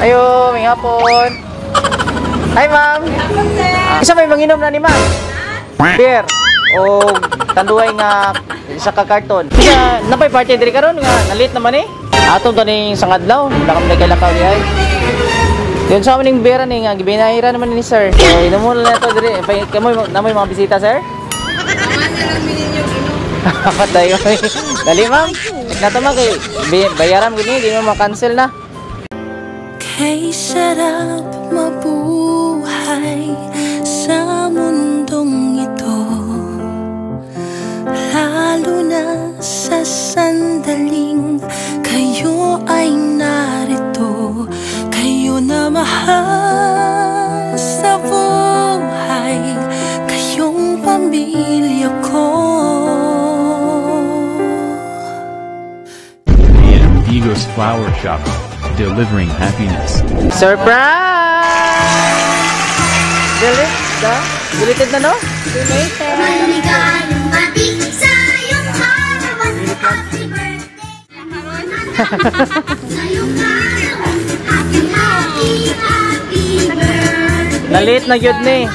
Ayo, may hapon. Hi, ma'am. Isa may manginom na ni ma'am. Beer. O tanduay nga isa ka karton. Kaya napay party diri karon nga nalit naman eh. Atong taning sangadlaw, nakam na kalakaw di ay. Yun sa aming beer ni nga gibinahira naman ni sir. So ino mo na to diri. Kamoy namoy mga bisita sir. Patay ko. Dali ma'am. Natama kay bayaran gini di mo ma-cancel na. Kay sarap mabuhay sa mundong ito, lalo na sa sandaling kayo ay narito. Kayo na mahal sa buhay, kayong pamilya ko. Amigos Flower Shop, delivering happiness. Surprise! Deleted na no? Deleted. Maligayang bati sa iyong harapan. Happy birthday. Sa iyong harapan. Happy birthday. Nalit na yun ni.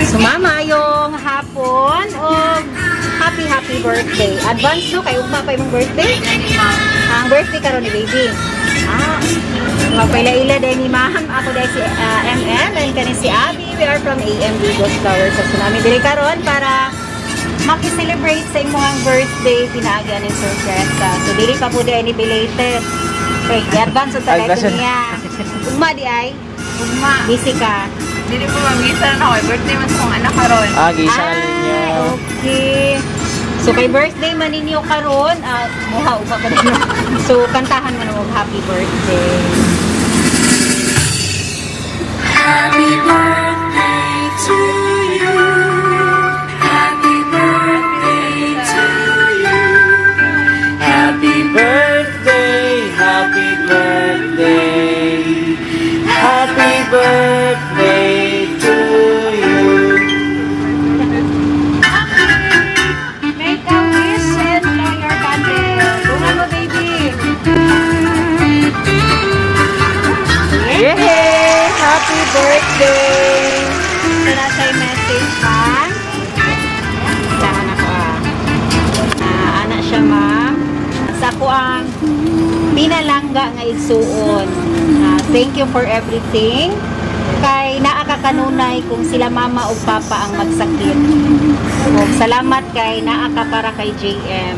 Sumama yung hapon o happy birthday. Advance no, kayo pa yung birthday? Ang birthday karon ni baby. Magpaila-ila dahil ni ma'am. Ako dahil si MM and kani si Abby. We are from AMB Ghost Flowers. So namin dili karon para maki-celebrate sa imong birthday. Pinaagyan ni Sir Cresta. So dili pa po dahil ni belated. Okay, advance o talaga niya. Ugma di ay? Ugma. Busy ka. Dili po mag-gisa na ako. Birthday man sa kong anak karon. Gisa na ninyo. Okay. So, kay birthday man ninyo karon, muha upa ka din. So, kantahan mo na happy birthday. Happy birthday to you. Happy birthday to you. Happy birthday, happy birthday. Happy birthday to you. Make a wish and blow your candle. Bunga mo, baby. Yay! Happy birthday! Ito na siya yung message pa. Saan ako anak siya, ma'am. Sa ko ang pinalangga nga igsuon. Thank you for everything. Kay naakakanunay kung sila mama o papa ang magsakit. Salamat kay naaka para kay JM.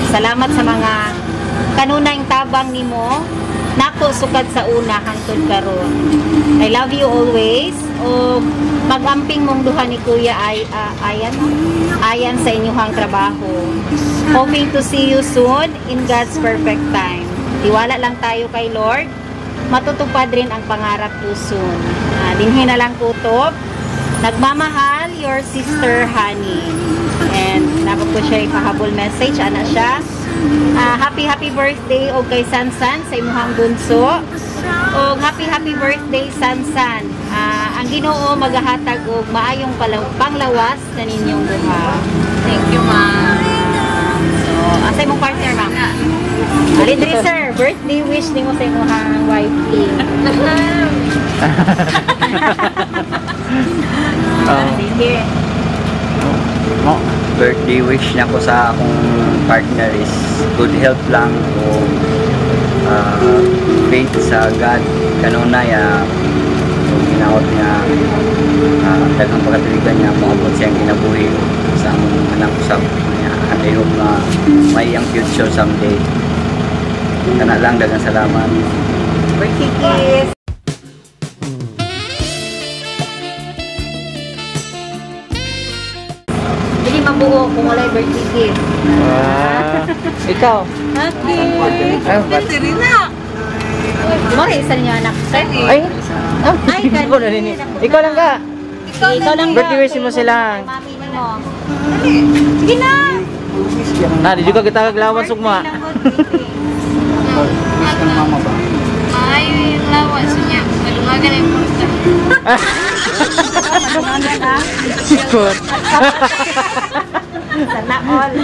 Salamat sa mga kanunay tabang nimo. Nako sukad sa una hangtod karon. I love you always. O magamping mong duha ni Kuya ay ayan sa inyong trabaho. Hoping to see you soon in God's perfect time. Tiwala lang tayo kay Lord. Matutupad rin ang pangarap ko soon. Dinhi na lang kutob. Nagmamahal, your sister Honey. And napag ko siya ipahabol message. Ana siya. Happy birthday o kay Sansan sa imuhang bunso. O happy birthday Sansan. Ang Ginoo magahatag og maayong panglawas na ninyong duha. Thank you, ma'am. So, asa imong partner, ma'am? Alindri, sir. Birthday wish ninyo sa imuhang wifey. Sige. Birthday wish na ko sa akong partner is good health lang o faith sa God kanunay ginawat niya daghang pagkatuligan niya maabot siyang kinabuhi sa among anak usab niya and I hope na may ang future someday. Kana lang, daghang salamat. Birthday kiss. Hindi mabuo kung wala birthday gift. Ikaw? Happy! Hindi rin na. Mara isa niyo anak. Ay! Ikaw na rin. Ikaw lang ka. Ikaw lang Birthday wish mo sila. Mami mo. Sige na! Di juga kita kaglawan sugma. Ay, yung lawas niya. Malumagan yung pusta. Malumagan ah. Sikot. Sana all.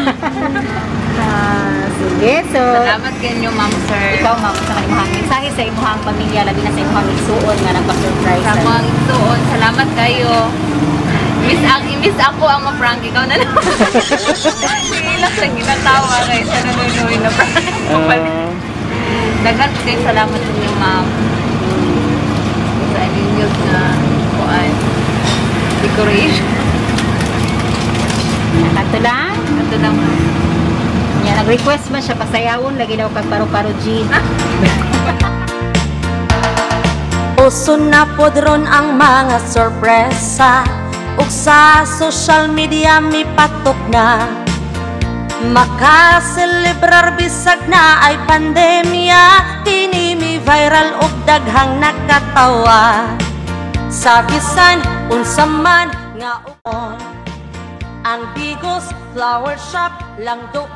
Sige, so Salamat kanyo, ma'am, sir. ikaw ma'am sa imuhang mensahe sa imuhang pamilya labi na sa imuhang igsuon nga nagpa-surprise. Sa mga igsuon, salamat kayo. Miss ako ang ma-prank. Ikaw na naman. Ilang sa ginatawa kayo sa nanunuwi na prank. Dagan po kayo salamat sa inyo, ma'am. Sa inyong na decoration. Ato lang. Ito lang, ma'am. Yan, nag-request man siya pasayawon lagi daw kag paro-paro G. Uso na podron ang mga sorpresa ug sa social media mi patok na makaselebrar bisag na ay pandemya kini mi viral ug daghang nakatawa sa bisan unsa man nga uon ang Bigos Flower Shop lang doon